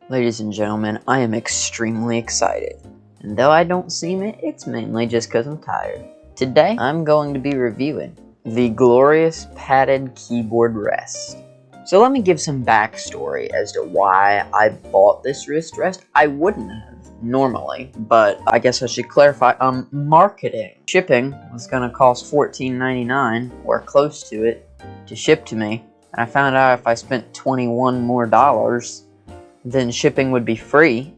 Ladies and gentlemen, I am extremely excited. And though I don't seem it, it's mainly just because I'm tired. Today, I'm going to be reviewing the glorious padded keyboard rest. So let me give some backstory as to why I bought this wrist rest. I wouldn't have normally, but I guess I should clarify. Marketing. Shipping was going to cost $14.99 or close to it to ship to me. And I found out if I spent $21 more, then shipping would be free.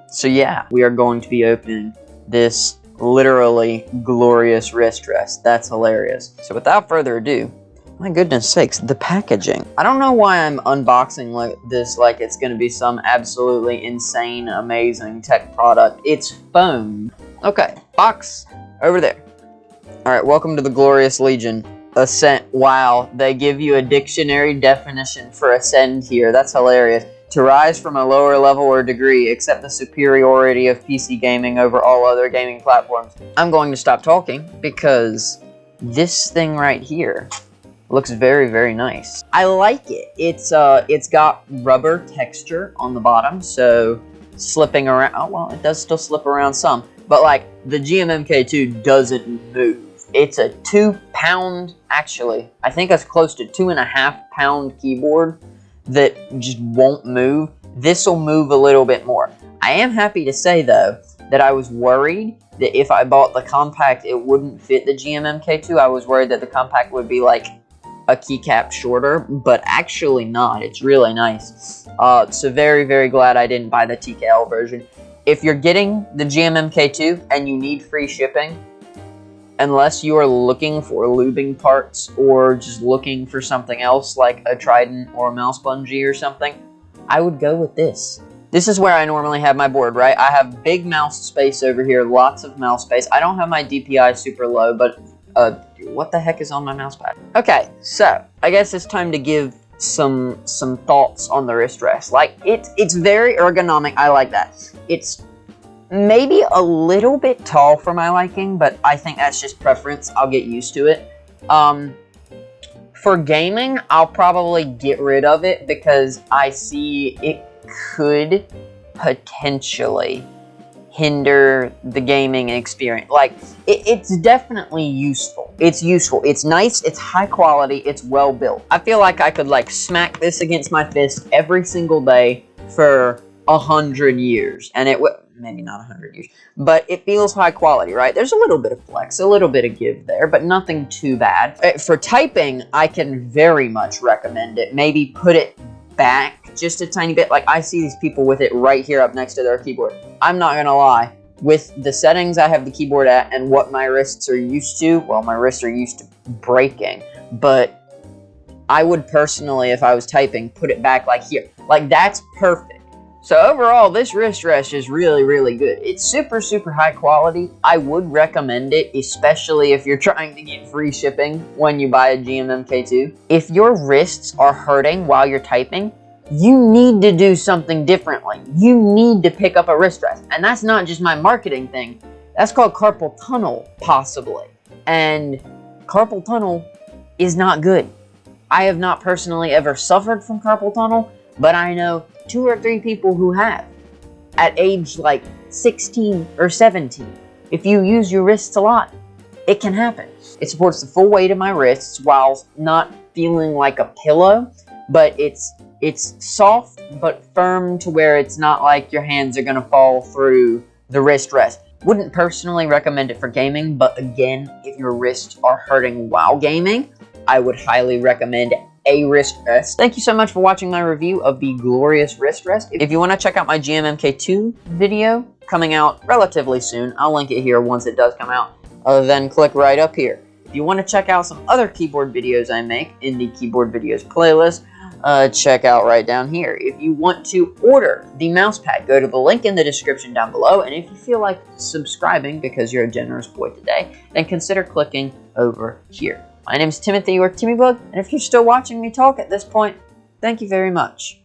So yeah, we are going to be opening this literally glorious wrist rest. That's hilarious. So without further ado, my goodness sakes, the packaging. I don't know why I'm unboxing like this like it's going to be some absolutely insane, amazing tech product. It's foam. Okay, box over there. Alright, welcome to the Glorious Legion. Ascent. Wow, they give you a dictionary definition for ascend here. That's hilarious. To rise from a lower level or degree, accept the superiority of PC gaming over all other gaming platforms. I'm going to stop talking because this thing right here looks very, very nice. I like it. It's got rubber texture on the bottom, so slipping around. Oh, well, it does still slip around some, but like the GMMK2 doesn't move. It's a 2-pound, actually, I think it's close to 2.5-pound keyboard that just won't move. This will move a little bit more. I am happy to say, though, that I was worried that if I bought the compact, it wouldn't fit the GMMK2. I was worried that the compact would be like a keycap shorter, but actually not. It's really nice. So very, very glad I didn't buy the TKL version. If you're getting the GMMK2 and you need free shipping, unless you are looking for lubing parts or just looking for something else like a Trident or a mouse bungee or something, I would go with this. This is where I normally have my board, right? I have big mouse space over here, lots of mouse space. I don't have my DPI super low, but what the heck is on my mouse pad? Okay, so I guess it's time to give some thoughts on the wrist rest. Like, it's very ergonomic. I like that. It's maybe a little bit tall for my liking, but I think that's just preference. I'll get used to it. For gaming, I'll probably get rid of it because I see it could potentially hinder the gaming experience. Like, it's definitely useful. It's useful. It's nice. It's high quality. It's well built. I feel like I could like smack this against my fist every single day for 100 years, and it would. Maybe not 100 years, but it feels high quality, right? There's a little bit of flex, a little bit of give there, but nothing too bad. For typing, I can very much recommend it. Maybe put it back just a tiny bit. Like, I see these people with it right here up next to their keyboard. I'm not gonna lie, with the settings I have the keyboard at and what my wrists are used to, well, my wrists are used to breaking, but I would personally, if I was typing, put it back like here. Like, that's perfect. So overall, this wrist rest is really, really good. It's super, super high quality. I would recommend it, especially if you're trying to get free shipping when you buy a GMMK2. If your wrists are hurting while you're typing, you need to do something differently. You need to pick up a wrist rest. And that's not just my marketing thing. That's called carpal tunnel, possibly. And carpal tunnel is not good. I have not personally ever suffered from carpal tunnel, but I know 2 or 3 people who have at age like 16 or 17. If you use your wrists a lot, it can happen. It supports the full weight of my wrists while not feeling like a pillow, but it's soft but firm to where it's not like your hands are gonna fall through the wrist rest. Wouldn't personally recommend it for gaming, but again, if your wrists are hurting while gaming, I would highly recommend a wrist rest. Thank you so much for watching my review of the glorious wrist rest. If you want to check out my GMMK2 video coming out relatively soon, I'll link it here once it does come out, then click right up here. If you want to check out some other keyboard videos I make in the keyboard videos playlist, check out right down here. If you want to order the mouse pad, go to the link in the description down below, and if you feel like subscribing because you're a generous boy today, then consider clicking over here. My name is Timothy or Timmybug, and if you're still watching me talk at this point, thank you very much.